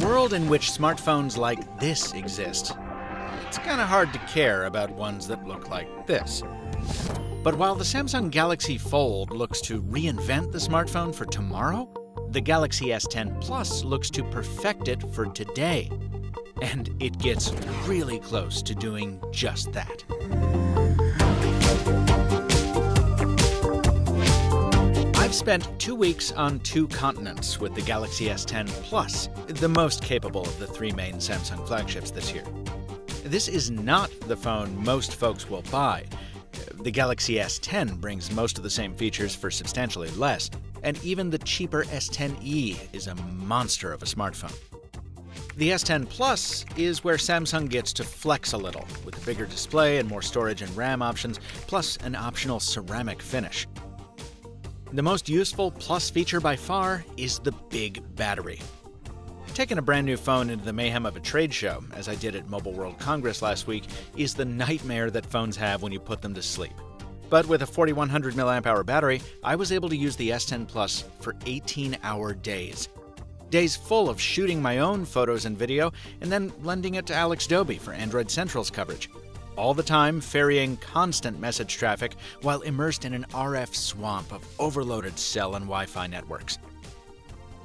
a world in which smartphones like this exist, it's kind of hard to care about ones that look like this. But while the Samsung Galaxy Fold looks to reinvent the smartphone for tomorrow, the Galaxy S10 Plus looks to perfect it for today. And it gets really close to doing just that. I've spent 2 weeks on 2 continents with the Galaxy S10 Plus, the most capable of the 3 main Samsung flagships this year. This is not the phone most folks will buy. The Galaxy S10 brings most of the same features for substantially less, and even the cheaper S10e is a monster of a smartphone. The S10 Plus is where Samsung gets to flex a little, with a bigger display and more storage and RAM options, plus an optional ceramic finish. The most useful Plus feature by far is the big battery. Taking a brand new phone into the mayhem of a trade show, as I did at Mobile World Congress last week, is the nightmare that phones have when you put them to sleep. But with a 4100 mAh battery, I was able to use the S10 Plus for 18-hour days. Days full of shooting my own photos and video, and then lending it to Aulx for Android Central's coverage. All the time ferrying constant message traffic while immersed in an RF swamp of overloaded cell and Wi-Fi networks.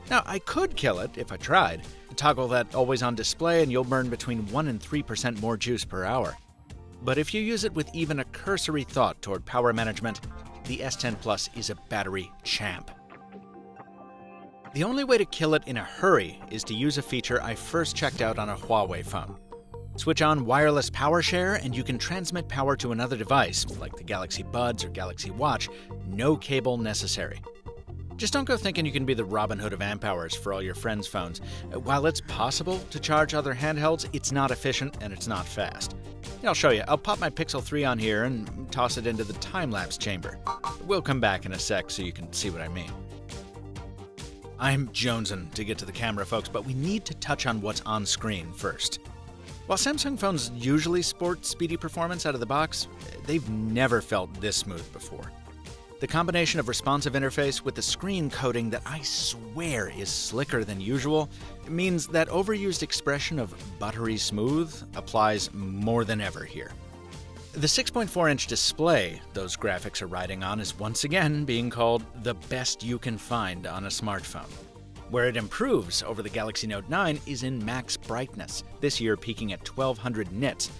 Now, I could kill it if I tried. Toggle that always-on display and you'll burn between 1% and 3% more juice per hour. But if you use it with even a cursory thought toward power management, the S10 Plus is a battery champ. The only way to kill it in a hurry is to use a feature I first checked out on a Huawei phone. Switch on wireless power share and you can transmit power to another device, like the Galaxy Buds or Galaxy Watch, no cable necessary. Just don't go thinking you can be the Robin Hood of amp hours for all your friends' phones. While it's possible to charge other handhelds, it's not efficient and it's not fast. I'll show you. I'll pop my Pixel 3 on here and toss it into the time-lapse chamber. We'll come back in a sec so you can see what I mean. I'm jonesing to get to the camera, folks, but we need to touch on what's on screen first. While Samsung phones usually sport speedy performance out of the box, they've never felt this smooth before. The combination of responsive interface with the screen coating that I swear is slicker than usual means that overused expression of buttery smooth applies more than ever here. The 6.4-inch display those graphics are riding on is once again being called the best you can find on a smartphone. Where it improves over the Galaxy Note 9 is in max brightness, this year peaking at 1200 nits.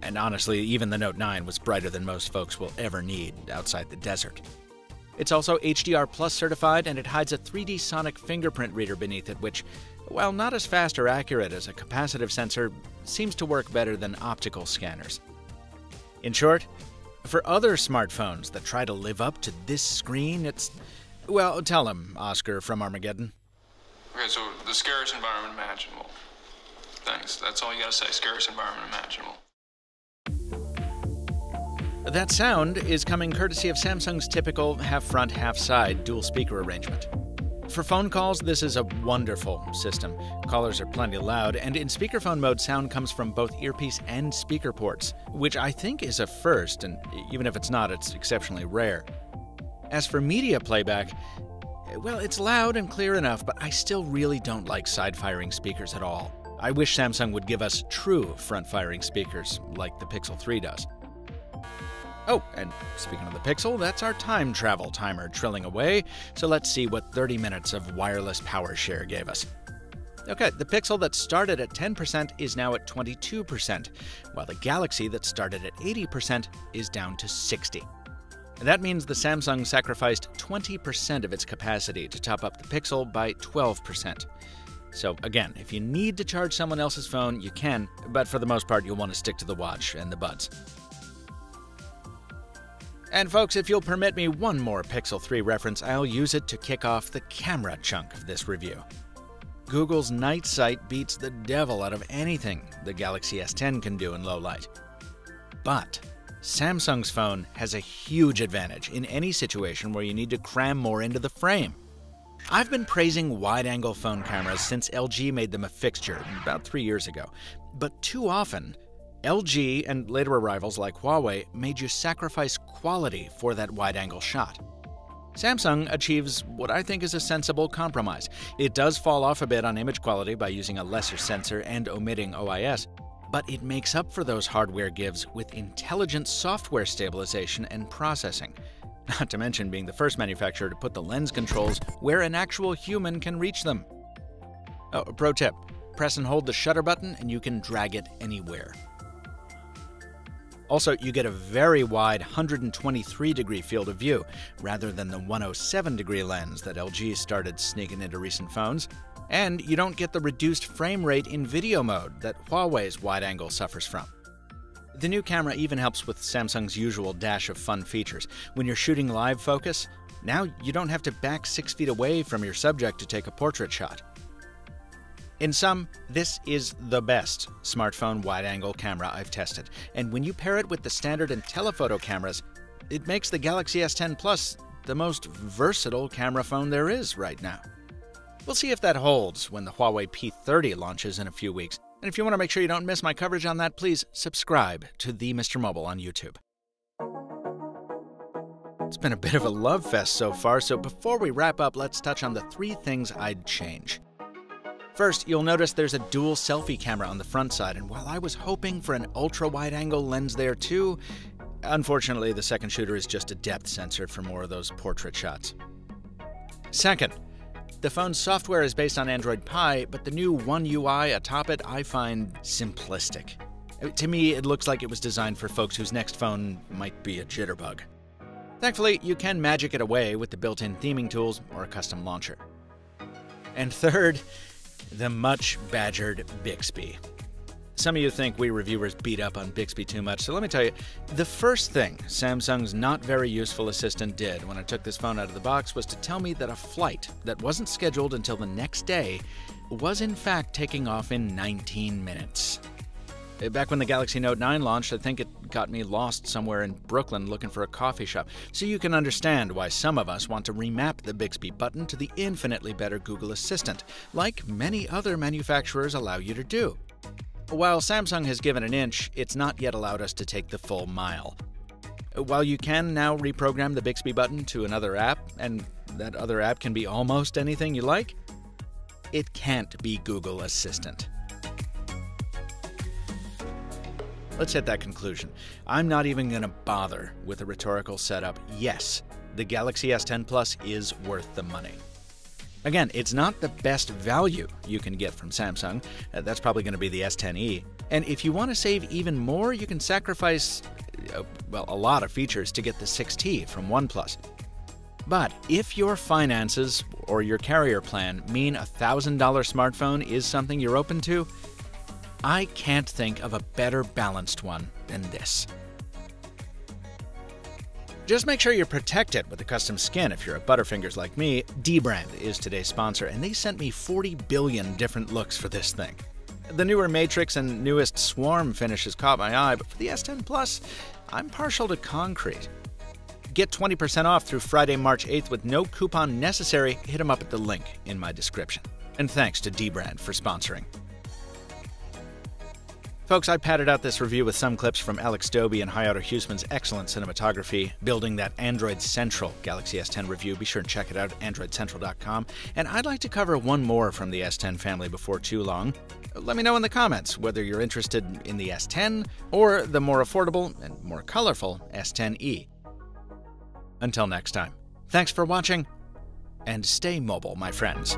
And honestly, even the Note 9 was brighter than most folks will ever need outside the desert. It's also HDR Plus certified, and it hides a 3D sonic fingerprint reader beneath it, which, while not as fast or accurate as a capacitive sensor, seems to work better than optical scanners. In short, for other smartphones that try to live up to this screen, it's... Well, tell him, Oscar from Armageddon. Okay, so the scariest environment imaginable. Thanks. That's all you gotta say. Scariest environment imaginable. That sound is coming courtesy of Samsung's typical half-front, half-side dual-speaker arrangement. For phone calls, this is a wonderful system. Callers are plenty loud, and in speakerphone mode, sound comes from both earpiece and speaker ports, which I think is a first, and even if it's not, it's exceptionally rare. As for media playback, well, it's loud and clear enough, but I still really don't like side-firing speakers at all. I wish Samsung would give us true front-firing speakers, like the Pixel 3 does. Oh, and speaking of the Pixel, that's our time travel timer trilling away, so let's see what 30 minutes of wireless power share gave us. Okay, the Pixel that started at 10% is now at 22%, while the Galaxy that started at 80% is down to 60%. That means the Samsung sacrificed 20% of its capacity to top up the Pixel by 12%. So again, if you need to charge someone else's phone, you can, but for the most part you'll want to stick to the watch and the buds. And folks, if you'll permit me one more Pixel 3 reference, I'll use it to kick off the camera chunk of this review. Google's night sight beats the devil out of anything the Galaxy S10 can do in low light. But Samsung's phone has a huge advantage in any situation where you need to cram more into the frame. I've been praising wide-angle phone cameras since LG made them a fixture about 3 years ago, but too often, LG and later arrivals like Huawei made you sacrifice quality for that wide-angle shot. Samsung achieves what I think is a sensible compromise. It does fall off a bit on image quality by using a lesser sensor and omitting OIS, but it makes up for those hardware gives with intelligent software stabilization and processing. Not to mention being the first manufacturer to put the lens controls where an actual human can reach them. Oh, pro tip, press and hold the shutter button and you can drag it anywhere. Also, you get a very wide 123-degree field of view, rather than the 107-degree lens that LG started sneaking into recent phones. And you don't get the reduced frame rate in video mode that Huawei's wide-angle suffers from. The new camera even helps with Samsung's usual dash of fun features. When you're shooting live focus, now you don't have to back 6 feet away from your subject to take a portrait shot. In sum, this is the best smartphone wide-angle camera I've tested, and when you pair it with the standard and telephoto cameras, it makes the Galaxy S10 Plus the most versatile camera phone there is right now. We'll see if that holds when the Huawei P30 launches in a few weeks, and if you want to make sure you don't miss my coverage on that, please subscribe to the Mr. Mobile on YouTube. It's been a bit of a love fest so far, so before we wrap up, let's touch on the 3 things I'd change. First, you'll notice there's a dual selfie camera on the front side, and while I was hoping for an ultra-wide-angle lens there too, unfortunately the second shooter is just a depth sensor for more of those portrait shots. Second, the phone's software is based on Android Pie, but the new One UI atop it I find simplistic. To me, it looks like it was designed for folks whose next phone might be a jitterbug. Thankfully, you can magic it away with the built-in theming tools or a custom launcher. And third, the much-badgered Bixby. Some of you think we reviewers beat up on Bixby too much, so let me tell you, the first thing Samsung's not very useful assistant did when I took this phone out of the box was to tell me that a flight that wasn't scheduled until the next day was in fact taking off in 19 minutes. Back when the Galaxy Note 9 launched, I think it got me lost somewhere in Brooklyn looking for a coffee shop, so you can understand why some of us want to remap the Bixby button to the infinitely better Google Assistant, like many other manufacturers allow you to do. While Samsung has given an inch, it's not yet allowed us to take the full mile. While you can now reprogram the Bixby button to another app, and that other app can be almost anything you like, it can't be Google Assistant. Let's hit that conclusion. I'm not even going to bother with a rhetorical setup. Yes, the Galaxy S10 Plus is worth the money. Again, it's not the best value you can get from Samsung. That's probably going to be the S10e. And if you want to save even more, you can sacrifice, well, a lot of features to get the 6T from OnePlus. But if your finances or your carrier plan mean a $1,000 smartphone is something you're open to, I can't think of a better balanced one than this. Just make sure you're protected with a custom skin if you're a Butterfingers like me. Dbrand is today's sponsor, and they sent me 40 billion different looks for this thing. The newer Matrix and newest Swarm finishes caught my eye, but for the S10 Plus, I'm partial to concrete. Get 20% off through Friday, March 8th with no coupon necessary. Hit them up at the link in my description. And thanks to Dbrand for sponsoring. Folks, I padded out this review with some clips from Alex Doby and Hayato Huseman's excellent cinematography, building that Android Central Galaxy S10 review. Be sure and check it out at AndroidCentral.com. And I'd like to cover one more from the S10 family before too long. Let me know in the comments whether you're interested in the S10 or the more affordable and more colorful S10e. Until next time, thanks for watching, and stay mobile, my friends.